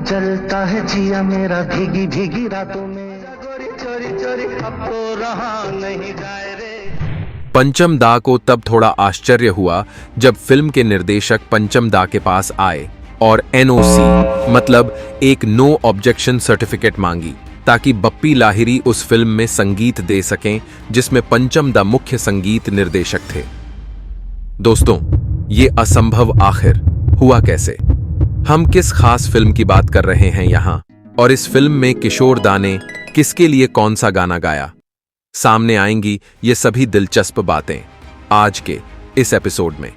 जलता है जिया मेरा भीगी भीगी रातों में, चोरी चोरी चोरी अब तो रहा नहीं जाए रे। पंचम दा को तब थोड़ा आश्चर्य हुआ जब फिल्म के निर्देशक पंचम दा के पास आए और एनओसी मतलब एक नो ऑब्जेक्शन सर्टिफिकेट मांगी ताकि बप्पी लाहिरी उस फिल्म में संगीत दे सकें जिसमें पंचम दा मुख्य संगीत निर्देशक थे। दोस्तों, ये असंभव आखिर हुआ कैसे? हम किस खास फिल्म की बात कर रहे हैं यहां, और इस फिल्म में किशोर दा ने किसके लिए कौन सा गाना गाया? सामने आएंगी ये सभी दिलचस्प बातें आज के इस एपिसोड में।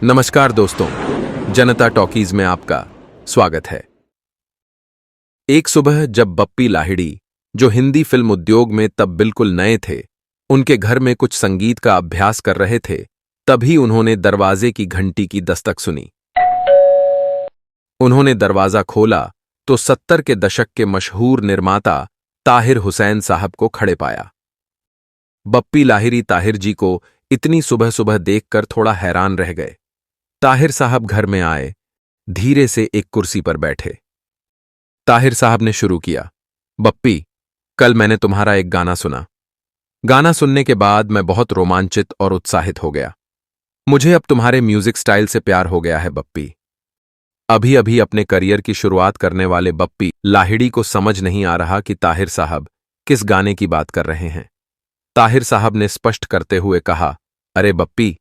नमस्कार दोस्तों, जनता टॉकीज में आपका स्वागत है। एक सुबह जब बप्पी लाहिड़ी, जो हिंदी फिल्म उद्योग में तब बिल्कुल नए थे, उनके घर में कुछ संगीत का अभ्यास कर रहे थे, तभी उन्होंने दरवाजे की घंटी की दस्तक सुनी। उन्होंने दरवाजा खोला तो 70 के दशक के मशहूर निर्माता ताहिर हुसैन साहब को खड़े पाया। बप्पी लाहिरी ताहिर जी को इतनी सुबह सुबह देखकर थोड़ा हैरान रह गए। ताहिर साहब घर में आए, धीरे से एक कुर्सी पर बैठे। ताहिर साहब ने शुरू किया, बप्पी, कल मैंने तुम्हारा एक गाना सुना। गाना सुनने के बाद मैं बहुत रोमांचित और उत्साहित हो गया। मुझे अब तुम्हारे म्यूजिक स्टाइल से प्यार हो गया है बप्पी। अभी अभी अपने करियर की शुरुआत करने वाले बप्पी लाहिड़ी को समझ नहीं आ रहा कि ताहिर साहब किस गाने की बात कर रहे हैं। ताहिर साहब ने स्पष्ट करते हुए कहा, अरे बप्पी,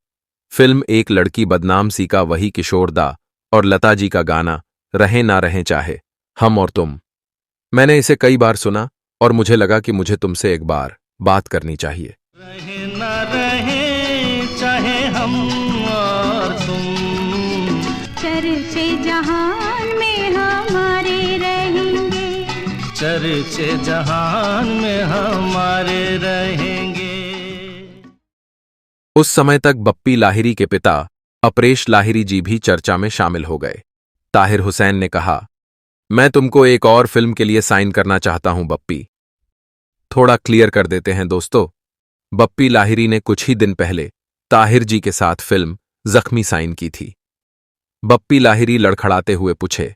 फिल्म एक लड़की बदनाम सी का वही किशोर दा और लता जी का गाना रहे ना रहे चाहे हम और तुम। मैंने इसे कई बार सुना और मुझे लगा कि मुझे तुमसे एक बार बात करनी चाहिए। रहे ना रहे चाहे हम और तुम, चर्चे जहान में हमारे रहेंगे, चर्चे जहान में हमारे रहेंगे। उस समय तक बप्पी लाहिरी के पिता अपरेश लाहिरी जी भी चर्चा में शामिल हो गए। ताहिर हुसैन ने कहा, मैं तुमको एक और फिल्म के लिए साइन करना चाहता हूं बप्पी। थोड़ा क्लियर कर देते हैं दोस्तों, बप्पी लाहिरी ने कुछ ही दिन पहले ताहिर जी के साथ फिल्म जख्मी साइन की थी। बप्पी लाहिरी लड़खड़ाते हुए पूछे,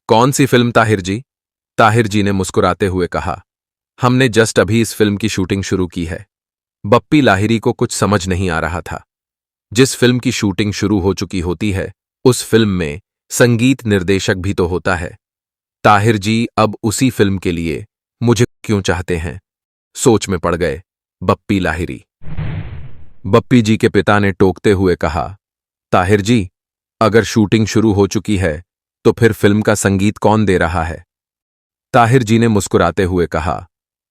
कौन सी फिल्म ताहिर जी? ताहिर जी ने मुस्कुराते हुए कहा, हमने जस्ट अभी इस फिल्म की शूटिंग शुरू की है। बप्पी लाहिरी को कुछ समझ नहीं आ रहा था। जिस फिल्म की शूटिंग शुरू हो चुकी होती है, उस फिल्म में संगीत निर्देशक भी तो होता है। ताहिर जी अब उसी फिल्म के लिए मुझे क्यों चाहते हैं? सोच में पड़ गए बप्पी लाहिरी। बप्पी जी के पिता ने टोकते हुए कहा, ताहिर जी, अगर शूटिंग शुरू हो चुकी है तो फिर फिल्म का संगीत कौन दे रहा है? ताहिर जी ने मुस्कुराते हुए कहा,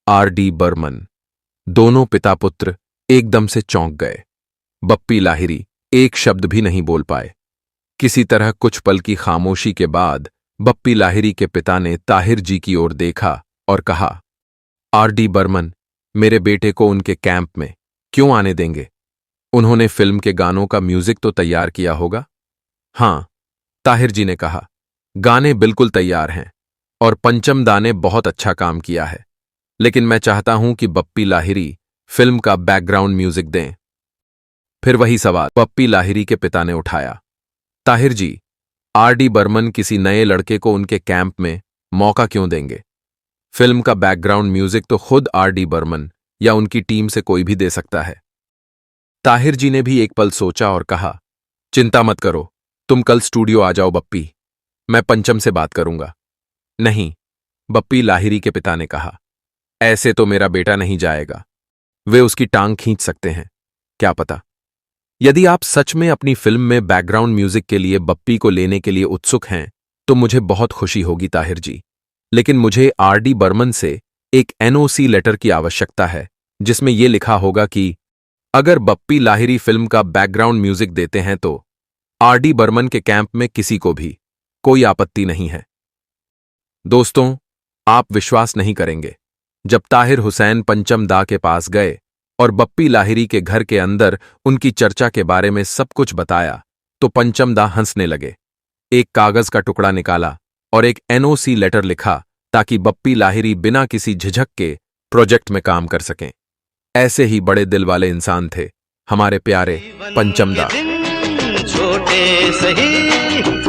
R.D. बर्मन। दोनों पिता पुत्र एकदम से चौंक गए। बप्पी लाहिरी एक शब्द भी नहीं बोल पाए। किसी तरह कुछ पल की खामोशी के बाद बप्पी लाहिरी के पिता ने ताहिर जी की ओर देखा और कहा, R.D. बर्मन मेरे बेटे को उनके कैंप में क्यों आने देंगे? उन्होंने फिल्म के गानों का म्यूजिक तो तैयार किया होगा। हाँ, ताहिर जी ने कहा, गाने बिल्कुल तैयार हैं और पंचम दा ने बहुत अच्छा काम किया है, लेकिन मैं चाहता हूं कि बप्पी लाहिरी फिल्म का बैकग्राउंड म्यूजिक दें। फिर वही सवाल बप्पी लाहिरी के पिता ने उठाया, ताहिर जी, R.D. बर्मन किसी नए लड़के को उनके कैंप में मौका क्यों देंगे? फिल्म का बैकग्राउंड म्यूजिक तो खुद R.D. बर्मन या उनकी टीम से कोई भी दे सकता है। ताहिर जी ने भी एक पल सोचा और कहा, चिंता मत करो, तुम कल स्टूडियो आ जाओ बप्पी, मैं पंचम से बात करूंगा। नहीं, बप्पी लाहिरी के पिता ने कहा, ऐसे तो मेरा बेटा नहीं जाएगा। वे उसकी टांग खींच सकते हैं, क्या पता। यदि आप सच में अपनी फिल्म में बैकग्राउंड म्यूजिक के लिए बप्पी को लेने के लिए उत्सुक हैं तो मुझे बहुत खुशी होगी ताहिर जी, लेकिन मुझे R.D. बर्मन से एक NOC लेटर की आवश्यकता है जिसमें यह लिखा होगा कि अगर बप्पी लाहिरी फिल्म का बैकग्राउंड म्यूजिक देते हैं तो R.D. बर्मन के कैंप में किसी को भी कोई आपत्ति नहीं है। दोस्तों, आप विश्वास नहीं करेंगे, जब ताहिर हुसैन पंचम दा के पास गए और बप्पी लाहिरी के घर के अंदर उनकी चर्चा के बारे में सब कुछ बताया तो पंचम दा हंसने लगे। एक कागज का टुकड़ा निकाला और एक NOC लेटर लिखा ताकि बप्पी लाहिरी बिना किसी झिझक के प्रोजेक्ट में काम कर सकें। ऐसे ही बड़े दिल वाले इंसान थे हमारे प्यारे पंचम दा। छोटे सही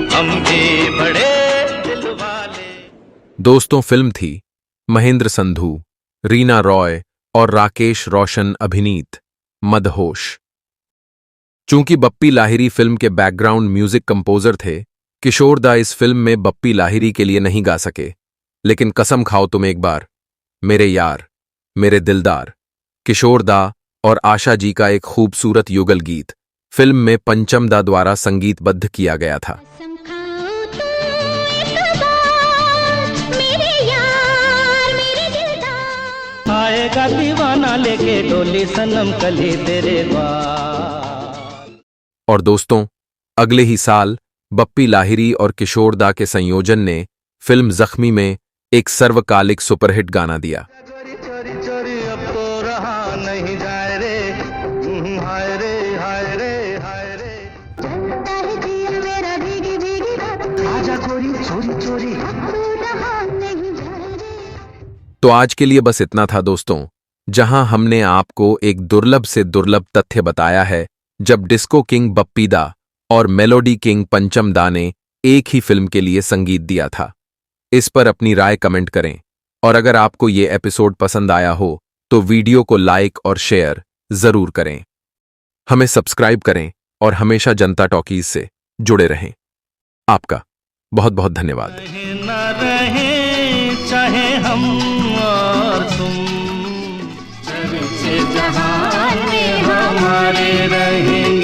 हम भी बड़े दिल वाले। दोस्तों, फिल्म थी महेंद्र संधू, रीना रॉय और राकेश रोशन अभिनीत मदहोश। चूंकि बप्पी लाहिरी फिल्म के बैकग्राउंड म्यूजिक कंपोजर थे, किशोर दा इस फिल्म में बप्पी लाहिरी के लिए नहीं गा सके। लेकिन कसम खाओ तुम एक बार, मेरे यार, मेरे दिलदार, किशोर दा और आशा जी का एक खूबसूरत युगल गीत फिल्म में पंचम दा द्वारा संगीतबद्ध किया गया था। कसम खाओ तुम एक बार, मेरे यार मेरे दिलदार। आएगा दीवाना लेके डोली सनम कली तेरे द्वार। और दोस्तों, अगले ही साल बप्पी लाहिरी और किशोर दा के संयोजन ने फिल्म जख्मी में एक सर्वकालिक सुपरहिट गाना दिया। चोरी चोरी चोरी अब तो रहा नहीं जाए रे, हाय रे हाय रे हाय रे। जलता है दिल मेरा भीगी भीगी रातों में, आजा चोरी चोरी चोरी। अब तो रहा नहीं जाए रे। तो आज के लिए बस इतना था दोस्तों, जहां हमने आपको एक दुर्लभ से दुर्लभ तथ्य बताया है जब डिस्को किंग बप्पी दा और मेलोडी किंग पंचम दा ने एक ही फिल्म के लिए संगीत दिया था। इस पर अपनी राय कमेंट करें, और अगर आपको ये एपिसोड पसंद आया हो तो वीडियो को लाइक और शेयर जरूर करें। हमें सब्सक्राइब करें और हमेशा जनता टॉकीज से जुड़े रहें। आपका बहुत बहुत धन्यवाद। रहे न रहे चाहे हम और तुम, चर्चे जहान में हमारे रहेंगे।